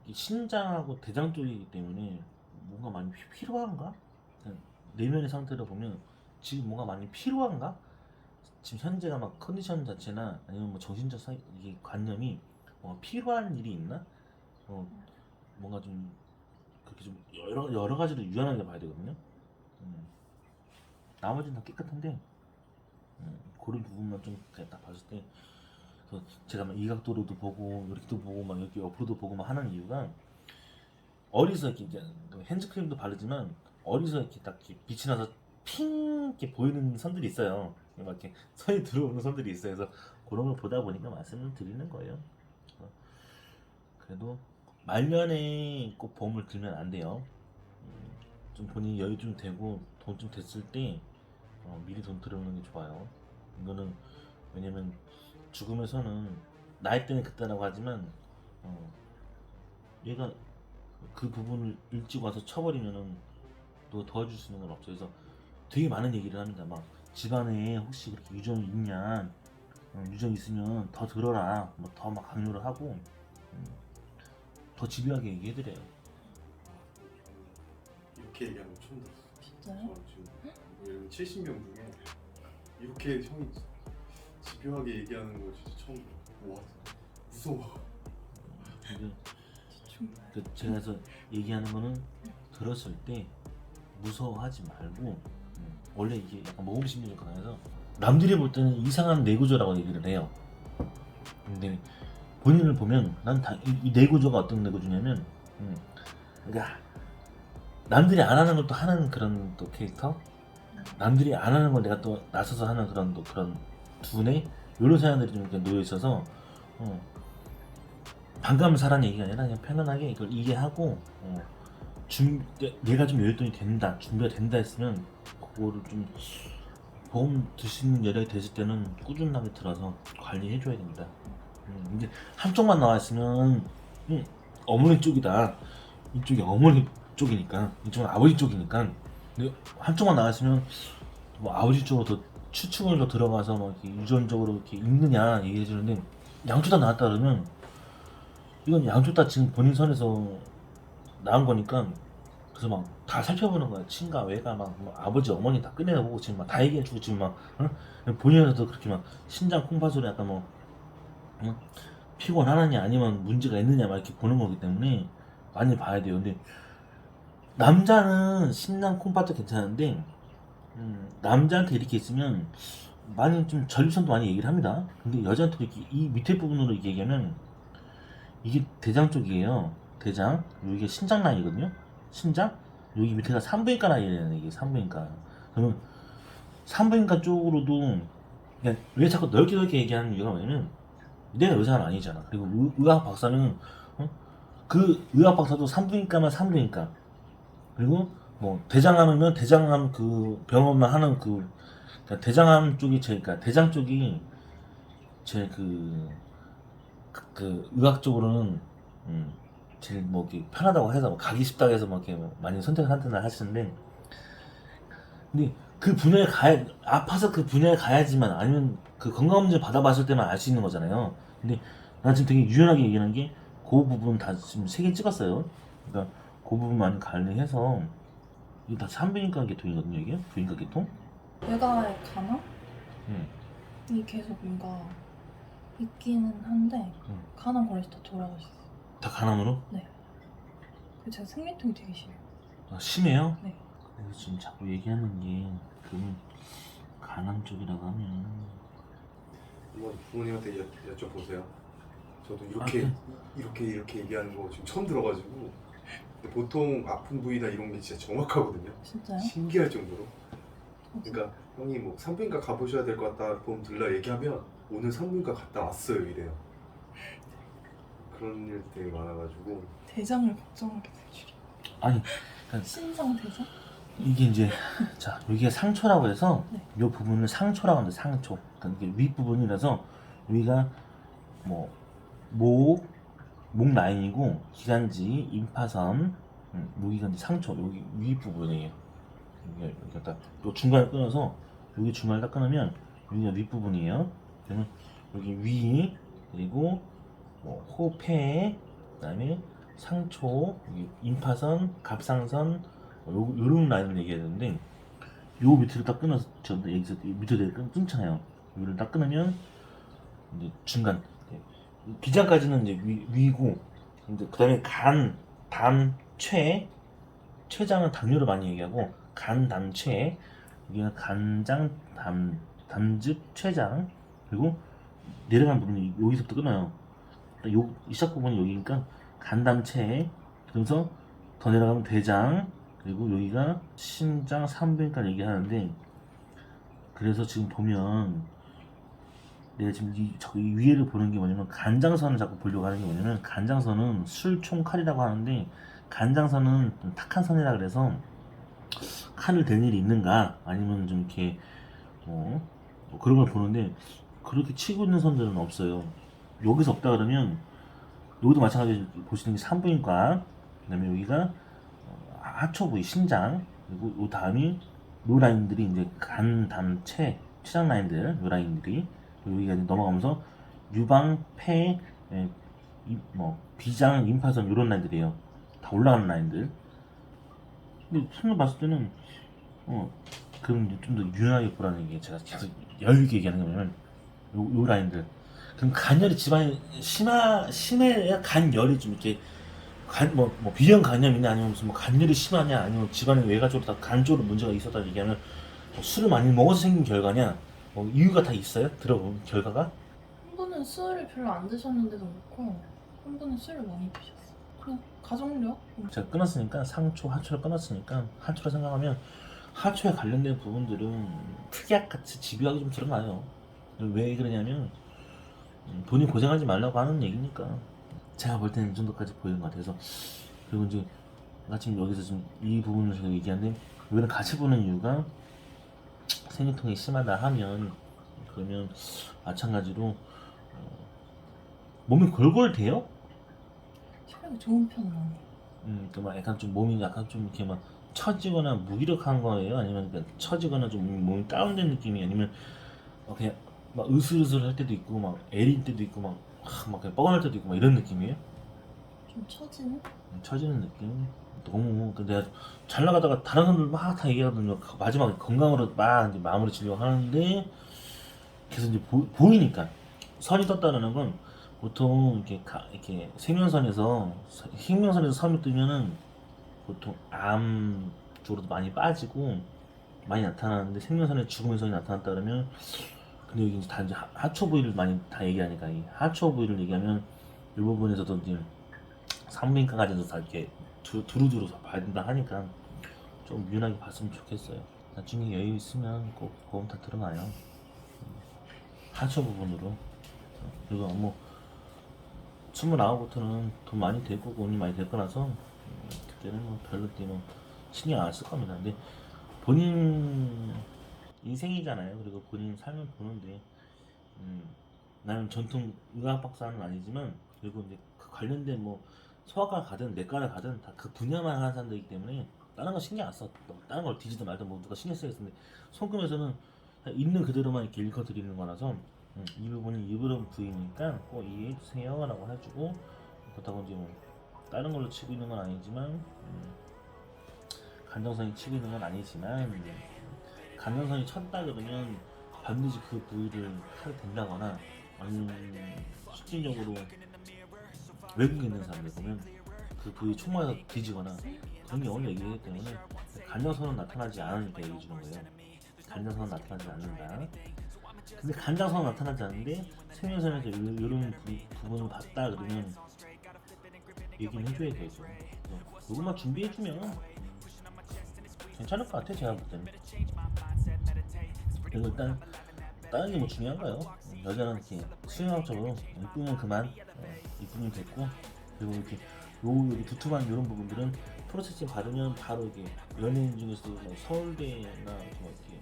B: 이 신장하고 대장 쪽이기 때문에 뭔가 많이 필요한가? 내면의 상태를 보면 지금 뭔가 많이 필요한가? 지금 현재가 막 컨디션 자체나 아니면 뭐 정신적 이게 관념이 뭔가 필요한 일이 있나? 뭔가 좀 그렇게 좀 여러 가지로 유연하게 봐야 되거든요. 나머지는 다 깨끗한데 그런 부분만 좀 그냥 딱 봤을 때 그래서 제가 막 이 각도로도 보고 이렇게도 보고 막 이렇게 옆으로도 보고 막 하는 이유가 어디서 이렇게 이제 핸즈크림도 바르지만 어디서 이렇게 딱 이렇게 빛이 나서 핑 이렇게 보이는 선들이 있어요. 막 이렇게 선이 들어오는 선들이 있어요. 그래서 그런 걸 보다 보니까 말씀을 드리는 거예요. 그래도 말년에 꼭 보험을 들면 안 돼요. 좀 본인이 여유 좀 되고 돈 좀 됐을 때 미리 돈 들어오는 게 좋아요. 이거는 왜냐면 죽음에서는 나이 때는 그때라고 하지만 얘가 그 부분을 일찍 와서 쳐버리면은 너 도와줄 수 있는 건 없어. 그래서 되게 많은 얘기를 합니다. 막 집안에 혹시 그렇게 유정이 있냐, 유정 있으면 더 들어라, 뭐 더 막 강요를 하고 더 집요하게 얘기해드려요.
C: 이렇게 얘기하는 거 처음 들었어.
D: 진짜요?
C: 저 지금 예를 70명 중에 이렇게 형이 집요하게 얘기하는 거 진짜 처음 들어. 와 무서워.
B: 근데
D: 정말.
B: 제가 그래서 얘기하는 거는 들었을 때 무서워하지 말고 원래 이게 약간 모험 심리가 강해서 남들이 볼 때는 이상한 뇌구조라고 얘기를 해요. 근데 본인을 보면 난 이 뇌구조가 어떤 뇌구조냐면 그러니까 남들이 안 하는 걸 또 하는 그런 또 캐릭터, 남들이 안 하는 걸 내가 또 나서서 하는 그런 또 그런 두뇌 이런 사람들이 좀 이렇게 놓여 있어서 반감사라는 얘기가 아니라 그냥 편안하게 이걸 이해하고 내가 좀 여윳돈이 된다, 준비가 된다 했으면 그거를 좀 보험 드시는 여력이 됐을 때는 꾸준하게 들어서 관리해줘야 됩니다. 이제 한쪽만 나와 있으면 어머니 쪽이다, 이쪽이 어머니 쪽이니까 이쪽은 아버지 쪽이니까. 근데 한쪽만 나와 있으면 뭐 아버지 쪽으로 더 추측을 더 들어가서 막 이렇게 유전적으로 이렇게 있느냐 얘기해 주는데 양쪽 다 나왔다 그러면 이건 양쪽 다 지금 본인 선에서 나온 거니까 그래서 막 다 살펴보는 거야. 친가 외가 막 아버지 어머니 다 꺼내보고 지금 막 다 얘기해주고 지금 막 본인한테도 그렇게 막 심장 콩팥으로 약간 뭐 피곤하느냐 아니면 문제가 있느냐 막 이렇게 보는 거기 때문에 많이 봐야 돼요. 근데 남자는 심장 콩팥도 괜찮은데 남자한테 이렇게 있으면 많이 좀 전립선도 많이 얘기를 합니다. 근데 여자한테 이렇게 이 밑에 부분으로 얘기하면 이게 대장 쪽이에요. 대장 여기가 신장 라인이거든요. 신장 여기 밑에가 산부인과 라인이에요. 이게 산부인과. 그러면 산부인과 쪽으로도 그냥 왜 자꾸 넓게 얘기하는 이유가 뭐냐면 내가 의사는 아니잖아. 그리고 의학 박사는 그 의학 박사도 산부인과만 산부인과, 그리고 뭐 대장암이면 대장암 그 병원만 하는 그러니까 대장암 쪽이 그러니까 대장 쪽이 제일 그 의학적으로는 제일 뭐 이렇게 편하다고 해서 뭐 가기 쉽다고 해서 뭐 이렇게 많이 선택을 한다는 하시는데, 근데 그 분야에 아파서 그 분야에 가야지만, 아니면 그 건강검진 받아봤을 때만 알 수 있는 거잖아요. 근데 난 지금 되게 유연하게 얘기하는 게 그 부분 다 지금 3개 찍었어요. 그러니까 그 부분 많이 관리해서 이게 다 산부인과 계통이거든요. 이게 부인과 계통.
D: 외가에 가나?
B: 음.
D: 이 계속 뭔가 있기는 한데 간암 걸려서 다 돌아가셨어요.
B: 다 간암으로?
D: 네. 그리고 제가 생리통이 되게 심해요.
B: 아, 심해요?
D: 네.
B: 그래서 지금 자꾸 얘기하는 게 그 간암 쪽이라고 하면
C: 한번 부모님한테 여쭤보세요. 저도 이렇게 얘기하는 거 지금 처음 들어가지고. 근데 보통 아픈 부위다 이런 게 진짜 정확하거든요.
D: 진짜요?
C: 신기할 정도로. 그러니까 형이 뭐 산부인과 가보셔야 될 것 같다 보험 들라 얘기하면 오늘 산부인과 갔다 왔어요 이래요. 그런 일 되게 많아가지고.
D: 대장을 걱정하게 될 줄이.
B: 아니
D: 신장 대장?
B: 이게 이제 자 여기가 상초라고 해서
D: 네.
B: 이 부분을 상초라고 하는데 상초, 그러니까 이게 윗부분이라서 여기가 뭐 목 라인이고 기관지, 임파선, 여기가 이제 상초, 여기 윗부분이에요. 여기 딱 요 중간을 끊어서 여기 중간을 딱 끊으면 여기가 윗부분이에요. 그러면 여기 위, 그리고 뭐 호폐, 그다음에 상초, 여기 임파선, 갑상선, 요런 라인을 얘기해야 되는데 요 밑을 딱 끊어서 여기서 밑에 끊잖아요. 여기를 딱 끊으면 이제 중간 비장까지는 이제 위고, 이제 그다음에 간, 담, 췌장은 당뇨를 많이 얘기하고 간, 담, 췌, 여기가 간장, 담, 담즙, 췌장, 그리고 내려가는 부분이 여기서부터 끊어요. 이 시작 부분이 여기니까 간담체, 그래서 더 내려가면 대장, 그리고 여기가 심장, 산부인과 얘기하는데, 그래서 지금 보면 내가 지금 이 위에를 보는 게 뭐냐면 간장선을 자꾸 보려고 하는 게 뭐냐면, 간장선은 술총칼이라고 하는데 간장선은 좀 탁한 선이라 그래서 칼을 댄 일이 있는가 아니면 좀 이렇게 뭐 그런 걸 보는데, 그렇게 치고 있는 선들은 없어요. 여기서 없다 그러면 여기도 마찬가지로 보시는 게 산부인과, 그 다음에 여기가 하초 부위 심장, 그리고 요 다음이 요 라인들이 이제 간, 담, 췌장 라인들, 요 라인들이 여기가 이제 넘어가면서 유방, 폐, 비장, 림파선 요런 라인들이에요. 다 올라가는 라인들. 근데 손을 봤을 때는 그럼 좀 더 유연하게 보라는 게, 제가 계속 여유있게 얘기하는 게 뭐냐면 요 라인들. 그럼 간열이 집안이 심해야 간열이 좀 이렇게 비형 간염이냐 아니면 무슨 간열이 심하냐 아니면 집안에 외가적으로 다 간 쪽으로 문제가 있었다 얘기하면 술을 많이 먹어서 생긴 결과냐, 이유가 다 있어요? 들어본 결과가?
D: 한 분은 술을 별로 안 드셨는데도 그렇고 한 분은 술을 많이 드셨어. 그냥 가족력?
B: 제가 끊었으니까 상초, 하초를 끊었으니까 하초를 생각하면 하초에 관련된 부분들은 특약같이 집요하게 좀 드러나요. 왜 그러냐면 본인 고생하지 말라고 하는 얘기니까. 제가 볼 때는 이 정도까지 보이는 것 같아서. 그리고 이제 지금 여기서 지금 이 부분을 제가 얘기하는데, 여기는 같이 보는 이유가 생리통이 심하다 하면, 그러면 마찬가지로 몸이 골골돼요?
D: 체력이 좋은 편은 아니에요.
B: 막 약간 좀 몸이 약간 좀 이렇게 막 처지거나 무기력한 거예요? 아니면 그러니까 처지거나 좀 몸이 다운된 느낌이, 아니면 그냥 막 으슬으슬 할 때도 있고, 막 애릴 때도 있고, 막 그냥 뻐근할 때도 있고, 막 이런 느낌이에요?
D: 좀 처지는?
B: 처지는 느낌? 너무, 내가 잘 나가다가 다른 사람들 막 다 얘기하거든요. 마지막에 건강으로 막 이제 마무리 지려고 하는데, 계속 이제 보이니까. 선이 떴다는 건 보통 이렇게 생명선에서 선이 뜨면은 보통 암 쪽으로도 많이 빠지고 많이 나타나는데, 생명선에 죽음의 선이 나타났다 그러면, 근데 여기 이제 다 이제 하초 부위를 많이 다 얘기하니까, 이 하초 부위를 얘기하면 이 부분에서도 이제 산부인과까지도 다 이렇게 두루두루 봐야 된다 하니까 좀 유연하게 봤으면 좋겠어요. 나중에 여유 있으면 꼭 보험 다 들어가요. 하초 부분으로. 그리고 29부터는 돈 많이 될 거고 운이 많이 될 거라서 그때는 별로 신경 안 쓸 겁니다. 근데 본인 인생이잖아요. 그리고 본인 삶을 보는데, 나는 전통 의학 박사는 아니지만, 그리고 이제 그 관련된 소아과 가든 내과를 가든 다 그 분야만 하는 사람들이기 때문에 다른 거 신경 안 써. 다른 걸 뒤지든 말든 누가 신경 쓰겠는데, 손금에서는 있는 그대로만 이렇게 읽어드리는 거라서 이 부분이 일부러 부위니까 꼭 이해해 주세요라고 해주고, 그렇다고 이제 다른 걸로 치고 있는 건 아니지만, 간장선이 치고 있는 건 아니지만, 간장선이 쳤다 그러면 반드시 그 부위를 칼을 댄다거나, 아니면 실질적으로 외국에 있는 사람들 보면 그 부위 총 맞아서 뒤지거나 그런 경우를 얘기하기 때문에, 간장선은 나타나지 않으니까 얘기해 주는 거예요. 간장선은 나타나지 않는다. 근데 간장선은 나타나지 않는데 생명선에서 이런 부분을 봤다 그러면 얘기는 해줘야 되죠. 요것만 준비해주면 괜찮을 것 같아, 제가 볼 때는. 그리고 일단 다른 게 중요한가요? 여자는 이렇게 수영학적으로 이쁘면 그만, 이쁘면 됐고, 그리고 이렇게 여기 두툼한 이런 부분들은 프로세싱 받으면 바로 이렇게 연예인 중에서 서울대나 이렇게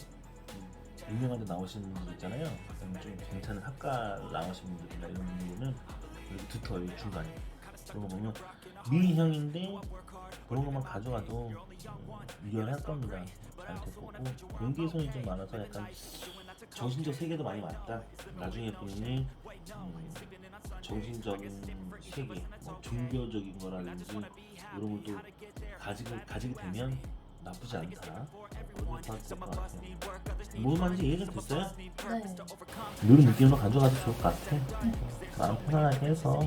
B: 유명한 데 나오시는 분들 있잖아요. 좀 괜찮은 학과 나오시는 분들이나 이런 분들 보면 이렇게 두터워요, 중간에. 그런 거 보면 미인형인데 그런 것만 가져가도 유연할 겁니다. 잘 될 거고, 공기손이 좀 많아서 약간 정신적 세계도 많이 맞다. 나중에 본인이 정신적인 세계, 종교적인 거라든지 이런 것도 가지게 되면 나쁘지 않다. 그렇게 될것 같아요. 뭐 말인지 이해 좀 됐어요?
D: 네.
B: 이런 느낌으로 가져가도 좋을 것 같아. 마음 편안하게 해서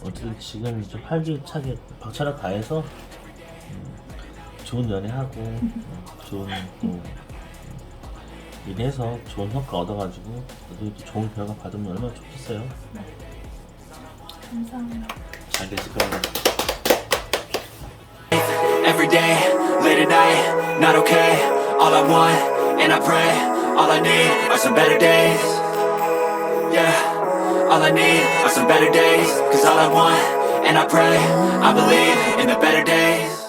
B: 어떻게 지금 좀 활기차게 박차를 가해서 좋은 연애하고 좋은 또 일해서 좋은 성과 얻어가지고 나도 또 좋은 결과 받으면 얼마나 좋겠어요.
D: 감사합니다.
B: 잘 되실 거예요.
E: Every day, late at night, not okay. All I want, and I pray, all I need are some better days. Yeah, all I need are some better days. Cause all I want, and I pray, I believe in the better days.